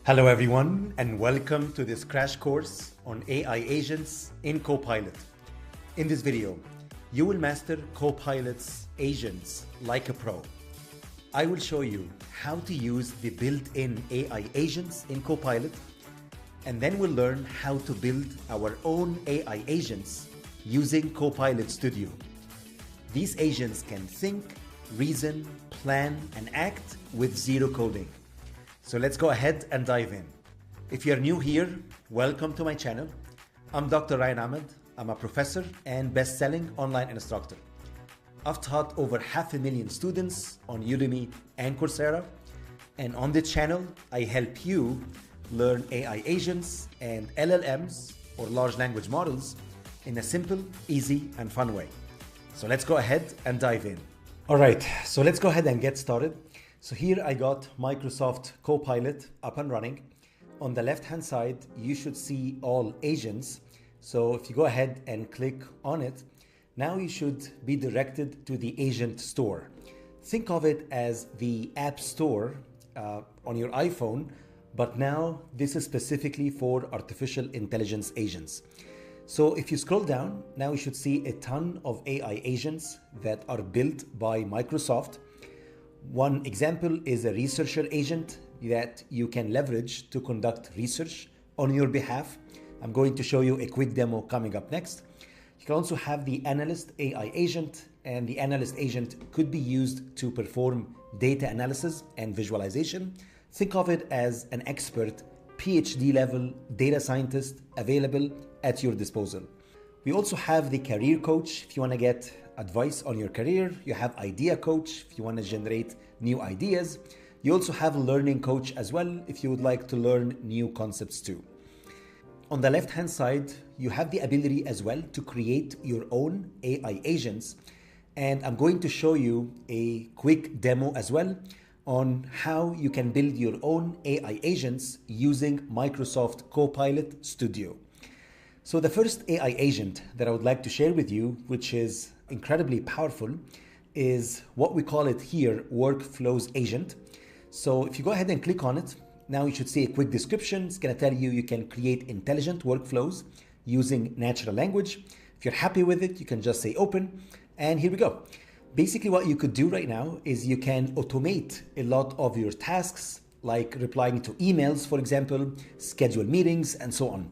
Hello everyone, and welcome to this crash course on AI agents in Copilot. In this video, you will master Copilot's agents like a pro. I will show you how to use the built-in AI agents in Copilot, and then we'll learn how to build our own AI agents using Copilot Studio. These agents can think, reason, plan, and act with zero coding. So let's go ahead and dive in. If you're new here, welcome to my channel. I'm Dr. Ryan Ahmed. I'm a professor and best-selling online instructor. I've taught over 500,000 students on Udemy and Coursera. And on this channel, I help you learn AI agents and LLMs or large language models in a simple, easy, and fun way. So let's go ahead and dive in. All right, so let's go ahead and get started. So here I got Microsoft Copilot up and running. On the left-hand side, you should see all agents. So if you go ahead and click on it, now you should be directed to the agent store. Think of it as the app store on your iPhone, but now this is specifically for artificial intelligence agents. So if you scroll down, now you should see a ton of AI agents that are built by Microsoft. One example is a researcher agent that you can leverage to conduct research on your behalf. I'm going to show you a quick demo coming up next. You can also have the analyst AI agent, and the analyst agent could be used to perform data analysis and visualization. Think of it as an expert, PhD level data scientist available at your disposal. We also have the career coach if you want to get advice on your career. You have idea coach if you want to generate new ideas. You also have a learning coach as well if you would like to learn new concepts too. On the left hand side, you have the ability as well to create your own AI agents. And I'm going to show you a quick demo as well on how you can build your own AI agents using Microsoft Copilot Studio. So the first AI agent that I would like to share with you, which is incredibly powerful, is what we call it here, workflows agent. So if you go ahead and click on it, now you should see a quick description. It's going to tell you you can create intelligent workflows using natural language. If you're happy with it, you can just say open, and here we go. Basically what you could do right now is you can automate a lot of your tasks, like replying to emails, for example, schedule meetings, and so on.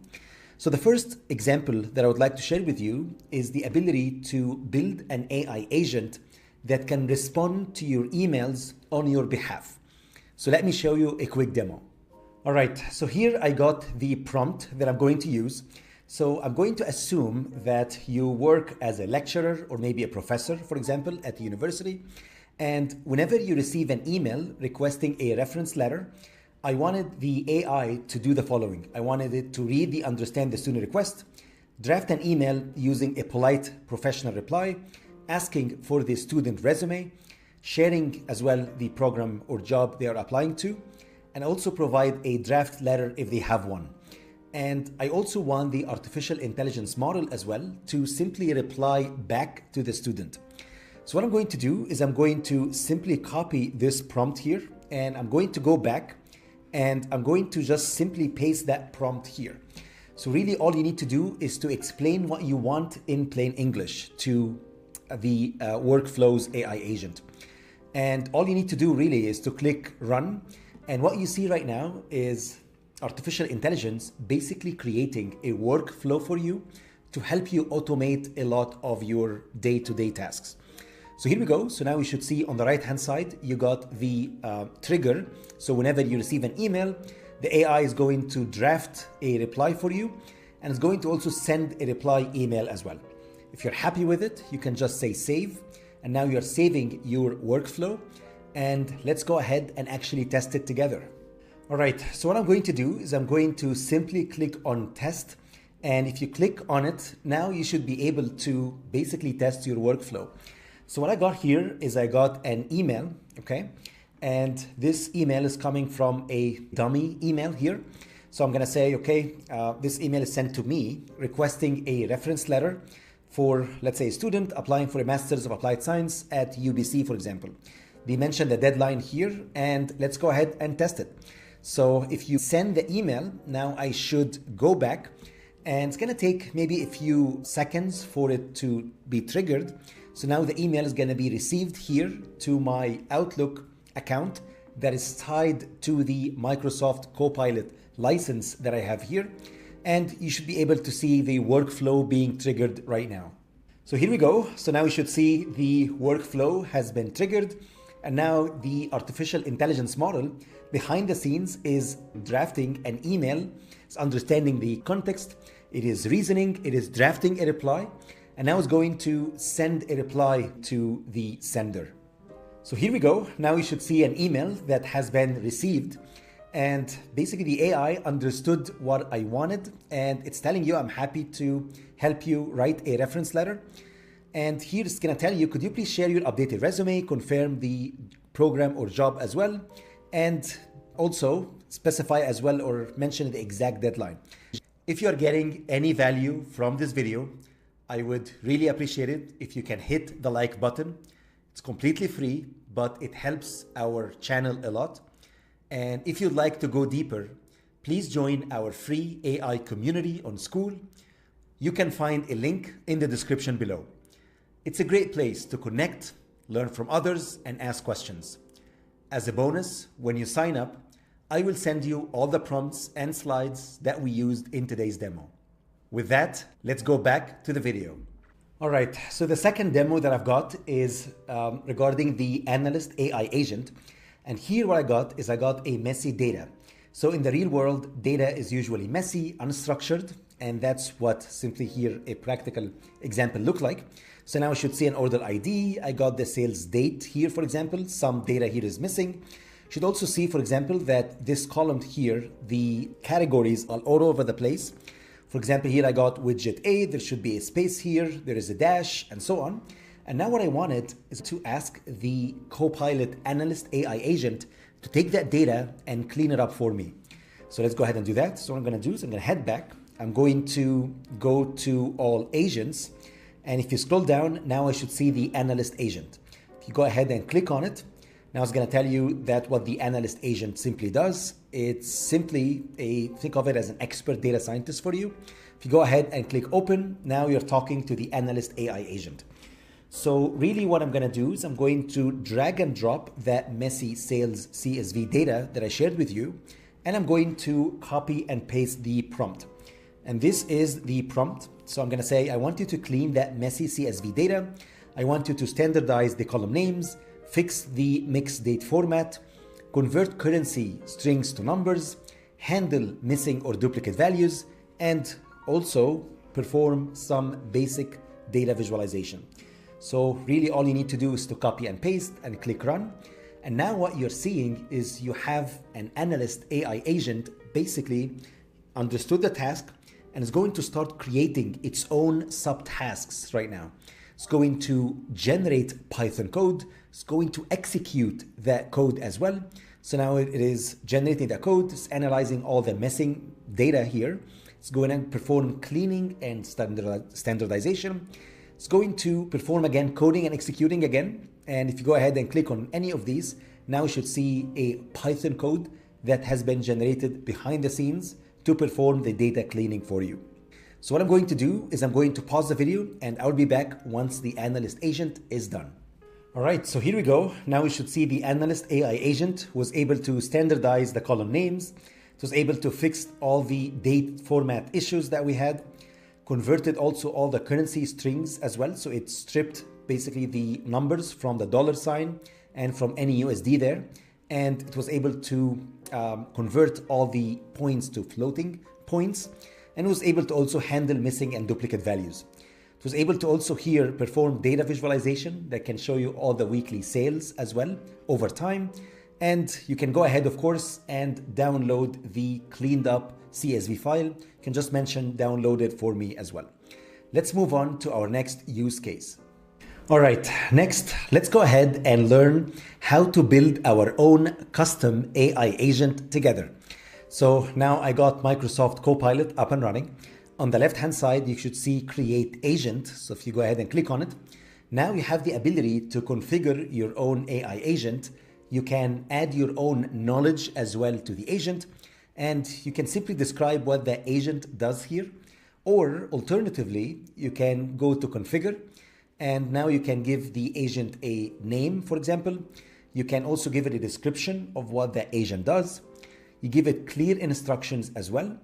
So the first example that I would like to share with you is the ability to build an AI agent that can respond to your emails on your behalf. So let me show you a quick demo. All right, so here I got the prompt that I'm going to use. So I'm going to assume that you work as a lecturer or maybe a professor, for example, at the university. And whenever you receive an email requesting a reference letter, I wanted the AI to do the following. I wanted it to read the understand the student request, draft an email using a polite professional reply, asking for the student resume, sharing as well the program or job they are applying to, and also provide a draft letter if they have one. And I also want the artificial intelligence model as well to simply reply back to the student. So what I'm going to do is I'm going to simply copy this prompt here, and I'm going to go back and I'm going to just simply paste that prompt here. So really all you need to do is to explain what you want in plain English to the workflows AI agent. And all you need to do really is to click run. And what you see right now is artificial intelligence basically creating a workflow for you to help you automate a lot of your day-to-day tasks. So here we go. So now you should see on the right-hand side, you got the trigger. So whenever you receive an email, the AI is going to draft a reply for you, and it's going to also send a reply email as well. If you're happy with it, you can just say save, and now you're saving your workflow. And let's go ahead and actually test it together. All right, so what I'm going to do is I'm going to simply click on test. And if you click on it, now you should be able to basically test your workflow. So what I got here is I got an email, okay? And this email is coming from a dummy email here. So I'm gonna say, okay, this email is sent to me requesting a reference letter for, let's say, a student applying for a Master's of Applied Science at UBC, for example. They mentioned the deadline here, and let's go ahead and test it. So if you send the email, now I should go back, and it's gonna take maybe a few seconds for it to be triggered. So now the email is gonna be received here to my Outlook account that is tied to the Microsoft Copilot license that I have here. And you should be able to see the workflow being triggered right now. So here we go. So now you should see the workflow has been triggered. And now the artificial intelligence model behind the scenes is drafting an email. It's understanding the context. It is reasoning. It is drafting a reply. And now it's going to send a reply to the sender. So here we go. Now you should see an email that has been received. And basically the AI understood what I wanted. And it's telling you, I'm happy to help you write a reference letter. And here it's going to tell you, could you please share your updated resume, confirm the program or job as well, and also specify as well or mention the exact deadline. If you're getting any value from this video, I would really appreciate it if you can hit the like button. It's completely free, but it helps our channel a lot. And if you'd like to go deeper, please join our free AI community on School. You can find a link in the description below. It's a great place to connect, learn from others, and ask questions. As a bonus, when you sign up, I will send you all the prompts and slides that we used in today's demo. With that, let's go back to the video. All right, so the second demo that I've got is regarding the analyst AI agent. And here what I got is I got a messy data. So in the real world, data is usually messy, unstructured, and that's what simply here a practical example look like. So now I should see an order ID. I got the sales date here, for example. Some data here is missing. Should also see, for example, that this column here, the categories are all over the place. For example, here I got widget A, there should be a space here, there is a dash, and so on. And now what I wanted is to ask the Copilot Analyst AI agent to take that data and clean it up for me. So let's go ahead and do that. So what I'm gonna do is I'm gonna head back. I'm going to go to all agents. And if you scroll down, now I should see the analyst agent. If you go ahead and click on it, now it's going to tell you that what the analyst agent simply does, it's simply think of it as an expert data scientist for you. If you go ahead and click open, now you're talking to the analyst AI agent. So really what I'm going to do is I'm going to drag and drop that messy sales CSV data that I shared with you, and I'm going to copy and paste the prompt. And this is the prompt. So I'm going to say, I want you to clean that messy CSV data. I want you to standardize the column names, fix the mixed date format, convert currency strings to numbers, handle missing or duplicate values, and also perform some basic data visualization. So really all you need to do is to copy and paste and click run. And now what you're seeing is you have an analyst AI agent basically understood the task and is going to start creating its own subtasks right now. It's going to generate Python code. It's going to execute that code as well. So now it is generating the code. It's analyzing all the missing data here. It's going to perform cleaning and standardization. It's going to perform again coding and executing again. And if you go ahead and click on any of these, now you should see a Python code that has been generated behind the scenes to perform the data cleaning for you. So what I'm going to do is I'm going to pause the video and I'll be back once the analyst agent is done. All right, so here we go. Now we should see the analyst AI agent was able to standardize the column names. It was able to fix all the date format issues that we had, converted also all the currency strings as well. So it stripped basically the numbers from the dollar sign and from any USD there. And it was able to convert all the points to floating points, and was able to also handle missing and duplicate values. It was able to also here perform data visualization that can show you all the weekly sales as well over time. And you can go ahead, of course, and download the cleaned up CSV file. You can just mention download it for me as well. Let's move on to our next use case. All right, next, let's go ahead and learn how to build our own custom AI agent together. So now I got Microsoft Copilot up and running. On the left-hand side, you should see Create Agent. So if you go ahead and click on it, now you have the ability to configure your own AI agent You can add your own knowledge as well to the agent, and you can simply describe what the agent does here. Or alternatively, you can go to configure, and now you can give the agent a name, for example. You can also give it a description of what the agent does. You give it clear instructions as well.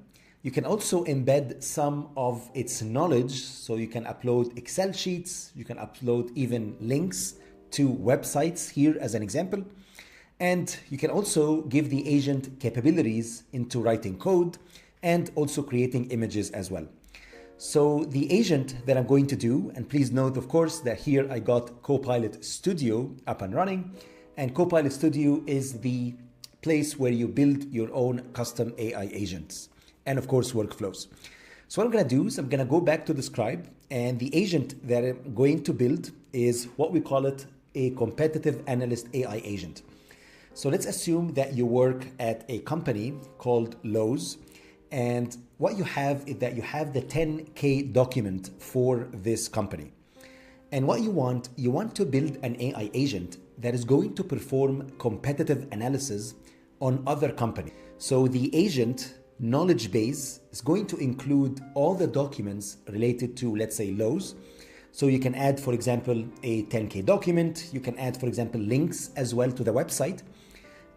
You can also embed some of its knowledge, so you can upload Excel sheets, you can upload even links to websites here as an example. And you can also give the agent capabilities into writing code and also creating images as well. So the agent that I'm going to do, and please note, of course, that here I got Copilot Studio up and running, and Copilot Studio is the place where you build your own custom AI agents and of course workflows. So what I'm going to do is I'm going to go back to the scribe, and the agent that I'm going to build is what we call it a competitive analyst AI agent. So let's assume that you work at a company called Lowe's, and what you have is that you have the 10K document for this company. And what you want to build an AI agent that is going to perform competitive analysis on other companies. So the agent knowledge base is going to include all the documents related to, let's say, Lowe's. So you can add, for example, a 10K document. You can add, for example, links as well to the website.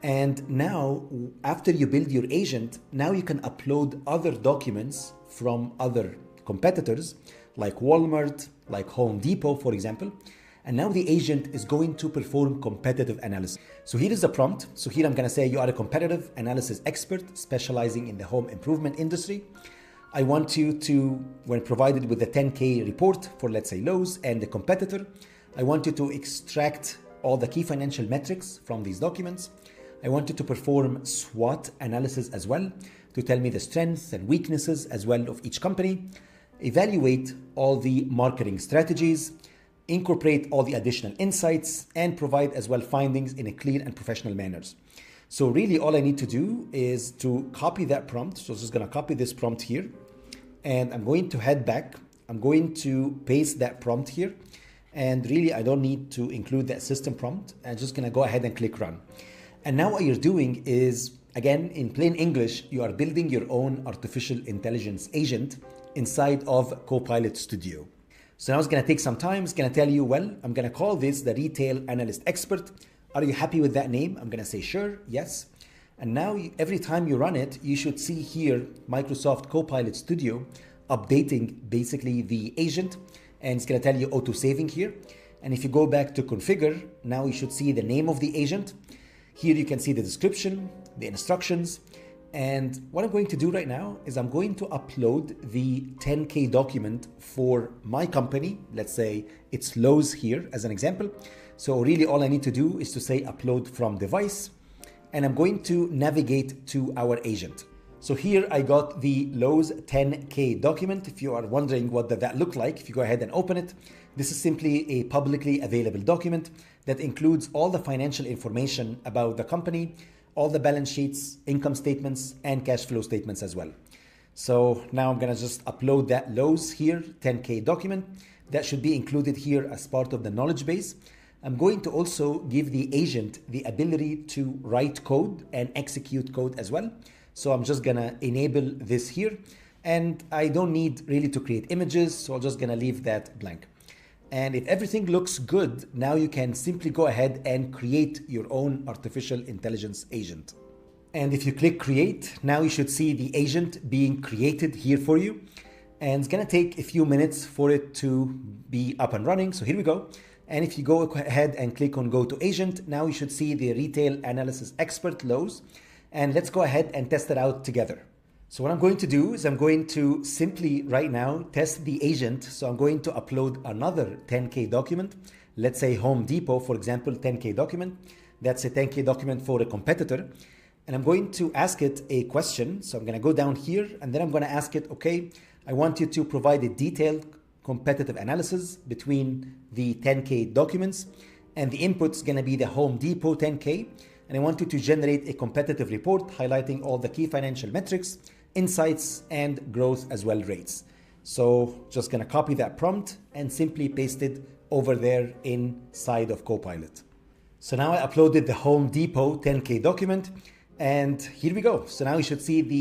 And now, after you build your agent, now you can upload other documents from other competitors, like Walmart, like Home Depot, for example. And now the agent is going to perform competitive analysis. So here is the prompt. So here I'm going to say you are a competitive analysis expert specializing in the home improvement industry. I want you to, when provided with the 10K report for, let's say, Lowe's and the competitor, I want you to extract all the key financial metrics from these documents. I want you to perform SWOT analysis as well to tell me the strengths and weaknesses as well of each company. Evaluate all the marketing strategies, incorporate all the additional insights, and provide as well findings in a clear and professional manners. So really all I need to do is to copy that prompt. So I'm just going to copy this prompt here, and I'm going to head back. I'm going to paste that prompt here, and really I don't need to include that system prompt. I'm just going to go ahead and click run. And now what you're doing is, again, in plain English, you are building your own artificial intelligence agent inside of Copilot Studio. So now it's going to take some time. It's going to tell you, well, I'm going to call this the Retail Analyst Expert. Are you happy with that name? I'm going to say, sure, yes. And now every time you run it, you should see here Microsoft Copilot Studio updating basically the agent. And it's going to tell you auto saving here. And if you go back to configure, now you should see the name of the agent. Here you can see the description, the instructions. And what I'm going to do right now is I'm going to upload the 10K document for my company. Let's say it's Lowe's here as an example. So really all I need to do is to say upload from device, and I'm going to navigate to our agent. So here I got the Lowe's 10K document. If you are wondering what that look like, if you go ahead and open it, this is simply a publicly available document that includes all the financial information about the company, all the balance sheets, income statements, and cash flow statements as well. So now I'm going to just upload that Lowe's here 10K document. That should be included here as part of the knowledge base. I'm going to also give the agent the ability to write code and execute code as well. So I'm just going to enable this here, and I don't need really to create images. So I'm just going to leave that blank. And if everything looks good, now you can simply go ahead and create your own artificial intelligence agent. And if you click create, now you should see the agent being created here for you. And it's going to take a few minutes for it to be up and running. So here we go. And if you go ahead and click on go to agent, now you should see the Retail Analysis Expert Lowe's. And let's go ahead and test it out together. So what I'm going to do is I'm going to simply right now test the agent. So I'm going to upload another 10K document. Let's say Home Depot, for example, 10K document. That's a 10K document for a competitor. And I'm going to ask it a question. So I'm going to go down here, and then I'm going to ask it, okay, I want you to provide a detailed competitive analysis between the 10K documents, and the input is going to be the Home Depot 10K. And I want you to generate a competitive report highlighting all the key financial metrics, insights, and growth as well rates. So just going to copy that prompt and simply paste it over there inside of Copilot. So now I uploaded the Home Depot 10K document, and here we go. So now you should see the